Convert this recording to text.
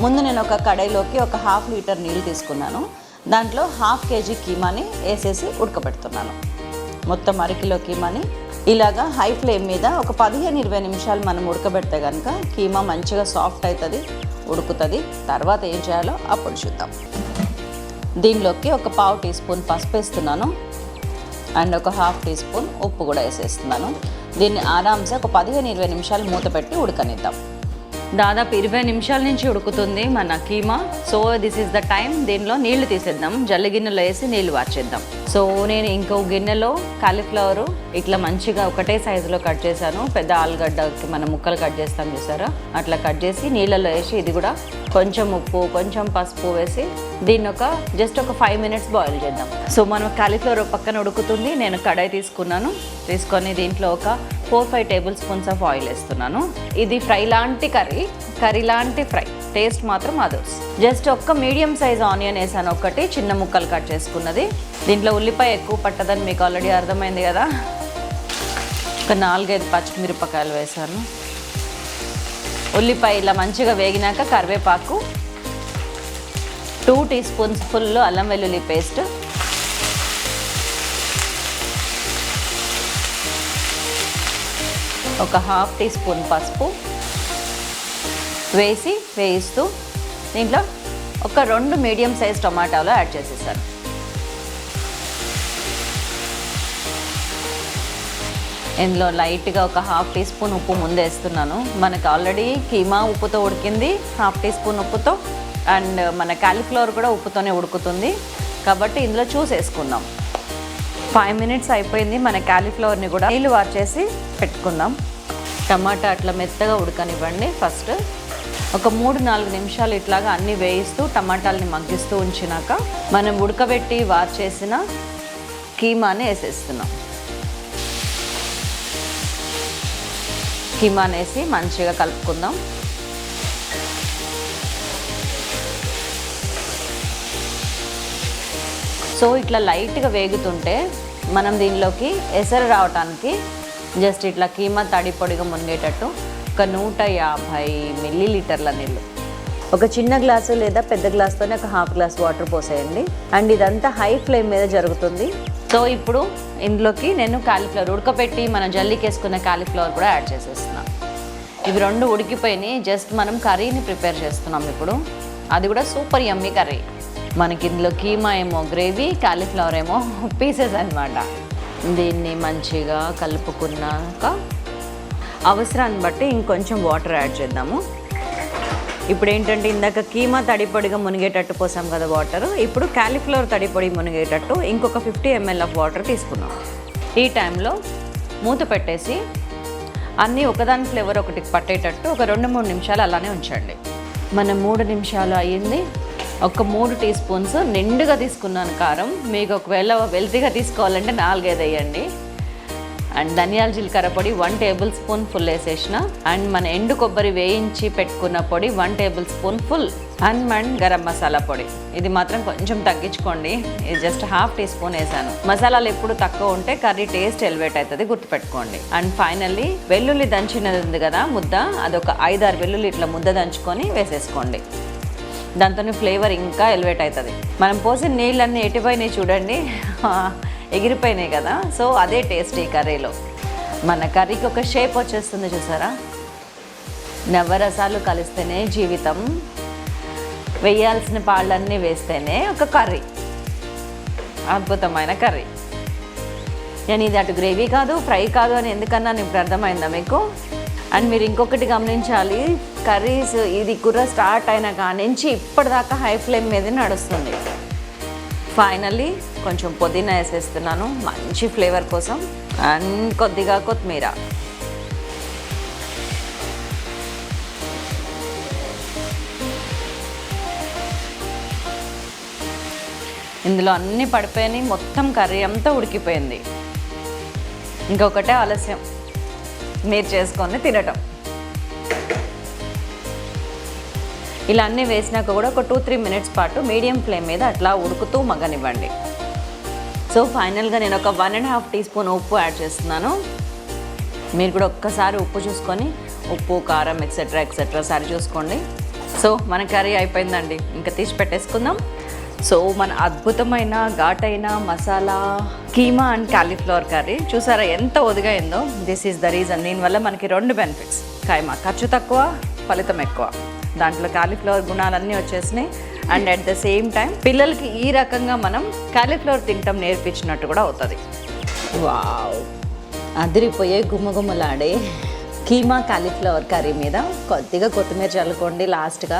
ముందు నేను ఒక కడాయిలోకి ఒక 1/2 లీటర్ నీళ్ళు తీసుకున్నాను. దాంట్లో 1/2 కేజీ కీమాని వేసేసి ఉడకబెడుతున్నాను. మొత్తం అరకిలో కీమాని ఇలాగా హై ఫ్లేమ్ మీద ఒక 15-20 నిమిషాలు మనం ఉడకబెడితే కనుక కీమా మంచిగా సాఫ్ట్ అవుతుంది, ఉడుకుతుంది. తర్వాత ఏం చేయాలో అప్పుడు చూద్దాం. దీనిలోకి ఒక 1/2 టీ స్పూన్ పసుపు వేస్తున్నాను అండ్ ఒక 1/2 టీ స్పూన్ ఉప్పు కూడా వేసేస్తున్నాను. దీన్ని ఆరామ్సే ఒక 15-20 నిమిషాలు మూత పెట్టి ఉడకనిద్దాం. దాదాపు 20 నిమిషాల నుంచి ఉడుకుతుంది మన keema. So this is the time. దీనిలో నీళ్లు తీసేద్దాం. జల్లి గిన్నెలో వేసి నీళ్లు వార్చేద్దాం. సో నేను ఇంకో గిన్నెలో కాలీఫ్లవర్ ఇట్లా మంచిగా ఒకటే సైజులో కట్ చేశాను. పెద్ద ఆలుగడ్డకి మనం ముక్కలు కట్ చేస్తాం చూసారా, అట్లా కట్ చేసి నీళ్ళలో వేసి ఇది కూడా కొంచెం ఉప్పు కొంచెం పసుపు వేసి దీన్ని జస్ట్ ఒక 5 మినిట్స్ బాయిల్ చేద్దాం. సో మనం కాలీఫ్లవర్ పక్కన ఉడుకుతుంది. నేను కడాయి తీసుకొని దీంట్లో ఒక 4-5 టేబుల్ స్పూన్స్ ఆఫ్ ఆయిల్ వేస్తున్నాను. ఇది ఫ్రై లాంటి కర్రీ లాంటి ఫ్రై, టేస్ట్ మాత్రం అదర్స్. జస్ట్ ఒక్క మీడియం సైజ్ ఆనియన్ వేసాను, ఒకటి చిన్న ముక్కలు కట్ చేసుకున్నది. దీంట్లో ఉల్లిపాయ ఎక్కువ పట్టదని మీకు ఆల్రెడీ అర్థమైంది కదా. ఒక 4-5 పచ్చిమిరపకాయలు వేసాను. ఉల్లిపాయ ఇలా మంచిగా వేగినాక కరివేపాకు, 2 టీ స్పూన్స్ ఫుల్ అల్లం వెల్లుల్లి పేస్ట్, ఒక 1/2 టీ స్పూన్ పసుపు వేయిస్తూ దీంట్లో ఒక 2 మీడియం సైజ్ టొమాటోలు యాడ్ చేసేసాను. ఇందులో లైట్గా ఒక 1/2 టీ స్పూన్ ఉప్పు ముందు వేస్తున్నాను. మనకు ఆల్రెడీ కీమా ఉప్పుతో ఉడికింది, 1/2 టీ స్పూన్ ఉప్పుతో. అండ్ మన కాలీఫ్లవర్ కూడా ఉప్పుతోనే ఉడుకుతుంది కాబట్టి ఇందులో చూసేసుకుందాం. 5 మినిట్స్ అయిపోయింది. మన కాలీఫ్లవర్ని కూడా నీళ్ళు వార్చేసి పెట్టుకుందాం. టమాటా అట్లా మెత్తగా ఉడకనివ్వండి. ఫస్ట్ ఒక 3-4 నిమిషాలు ఇట్లాగా అన్నీ వేయిస్తూ టమాటాలని మగ్గిస్తూ ఉంచినాక మనం ఉడకబెట్టి వార్చేసిన కీమాని వేసేస్తున్నాం. కీమాని వేసి మంచిగా కలుపుకుందాం. సో ఇట్లా లైట్గా వేగుతుంటే మనం దీనిలోకి ఎసరు రావటానికి జస్ట్ ఇట్లా కీమా తడి పొడిగా మునిగేటట్టు ఒక 150 మిల్లీలీటర్ల నీళ్ళు, ఒక చిన్న గ్లాసు లేదా పెద్ద గ్లాస్తోనే ఒక 1/2 గ్లాస్ వాటర్ పోసేయండి. అండ్ ఇదంతా హై ఫ్లేమ్ మీద జరుగుతుంది. సో ఇప్పుడు ఇందులోకి నేను కాలీఫ్లవర్ ఉడకపెట్టి మనం జల్లికేసుకున్న కాలీఫ్లవర్ కూడా యాడ్ చేసేస్తున్నాను. ఇవి 2 ఉడికిపోయినాయి. జస్ట్ మనం కర్రీని ప్రిపేర్ చేస్తున్నాం ఇప్పుడు. అది కూడా సూపర్ యమ్మీ కర్రీ. మనకి ఇందులో కీమా ఏమో గ్రేవీ, కాలీఫ్లవర్ ఏమో పీసెస్ అన్నమాట. దీన్ని మంచిగా కలుపుకున్నాక అవసరాన్ని బట్టి ఇంకొంచెం వాటర్ యాడ్ చేద్దాము. ఇప్పుడు ఏంటంటే ఇందాక కీమా తడిపొడిగా మునిగేటట్టు పోసాం కదా వాటర్, ఇప్పుడు కాలీఫ్లవర్ తడిపొడి మునిగేటట్టు ఇంకొక 50 ml ఆఫ్ వాటర్ తీసుకున్నాం. ఈ టైంలో మూత పెట్టేసి అన్నీ ఒకదాని ఫ్లేవర్ ఒకటికి పట్టేటట్టు ఒక 2-3 నిమిషాలు అలానే ఉంచండి. మనం 3 నిమిషాలు అయ్యింది. ఒక 3 టీ స్పూన్స్ నిండుగా తీసుకున్నాను కారం. మీకు ఒకవేళ వెల్తీగా తీసుకోవాలంటే 4-5 వేయండి. అండ్ ధనియాల జీలకర్ర పొడి 1 టేబుల్ స్పూన్ ఫుల్ వేసేసిన. అండ్ మన ఎండు కొబ్బరి వేయించి పెట్టుకున్న పొడి 1 table spoon full. And garam masala పొడి ఇది మాత్రం కొంచెం తగ్గించుకోండి. ఇది జస్ట్ 1/2 టీ స్పూన్ వేసాను. మసాలాలు ఎప్పుడు తక్కువ ఉంటే కర్రీ టేస్ట్ ఎలివేట్ అవుతుంది, గుర్తుపెట్టుకోండి. అండ్ ఫైనల్లీ వెల్లుల్లి దంచినది ఉంది కదా ముద్ద, అదొక 5-6 వెల్లుల్లి ఇట్లా ముద్ద దంచుకొని వేసేసుకోండి. దాంతో ఫ్లేవర్ ఇంకా ఎలివేట్ అవుతుంది. మనం పోసిన నీళ్ళన్నీ ఎట్టిపోయినాయి చూడండి, ఎగిరిపోయినాయి కదా. సో అదే టేస్ట్ ఈ కర్రీలో. మన కర్రీకి ఒక షేప్ వచ్చేస్తుంది చూసారా. నవరసాలు కలిస్తేనే జీవితం, వేయాల్సిన పాళ్ళన్నీ వేస్తేనే ఒక కర్రీ. అద్భుతమైన కర్రీ. నేను ఇది అటు గ్రేవీ కాదు ఫ్రై కాదు అని ఎందుకన్నా ఇప్పుడు అర్థమైందా మీకు? అండ్ మీరు ఇంకొకటి గమనించాలి, కర్రీస్ ఇది కూర స్టార్ట్ అయినా కానించి ఇప్పటిదాకా హై ఫ్లేమ్ మీద నడుస్తుంది. ఫైనల్లీ కొంచెం పుదీనా వేసేస్తున్నాను మంచి ఫ్లేవర్ కోసం. అండ్ కొద్దిగా కొత్తిమీర. ఇందులో అన్నీ పడిపోయినాయి, మొత్తం కర్రీ అంతా ఉడికిపోయింది. ఇంకొకటే ఆలస్యం, మీరు చేసుకొని తినటం. ఇలా అన్నీ వేసినాక కూడా ఒక 2-3 మినిట్స్ పాటు మీడియం ఫ్లేమ్ మీద అట్లా ఉడుకుతూ మగ్గనివ్వండి. సో ఫైనల్గా నేను ఒక 1.5 టీ స్పూన్ ఉప్పు యాడ్ చేస్తున్నాను. మీరు కూడా ఒక్కసారి ఉప్పు చూసుకొని ఉప్పు కారం ఎక్సెట్రా సరి చూసుకోండి. సో మన కర్రీ అయిపోయిందండి, ఇంకా తీసి పెట్టేసుకుందాం. సో మన అద్భుతమైన ఘాటైన masala keema and cauliflower curry చూసారా ఎంత ఒదిగైందో. This is the reason. దీనివల్ల మనకి 2 బెనిఫిట్స్. కైమా ఖర్చు తక్కువ, ఫలితం ఎక్కువ. దాంట్లో కాలీఫ్లవర్ గుణాలన్నీ వచ్చేసినాయి. And at the same time పిల్లలకి ఈ రకంగా మనం కాలీఫ్లవర్ తినటం నేర్పించినట్టు కూడా అవుతుంది. వావ్, అదిరిపోయే గుమ్మగుమ్మలాడే కీమా కాలీఫ్లవర్ కర్రీ మీద కొద్దిగా కొత్తిమీర చల్లుకోండి లాస్ట్గా.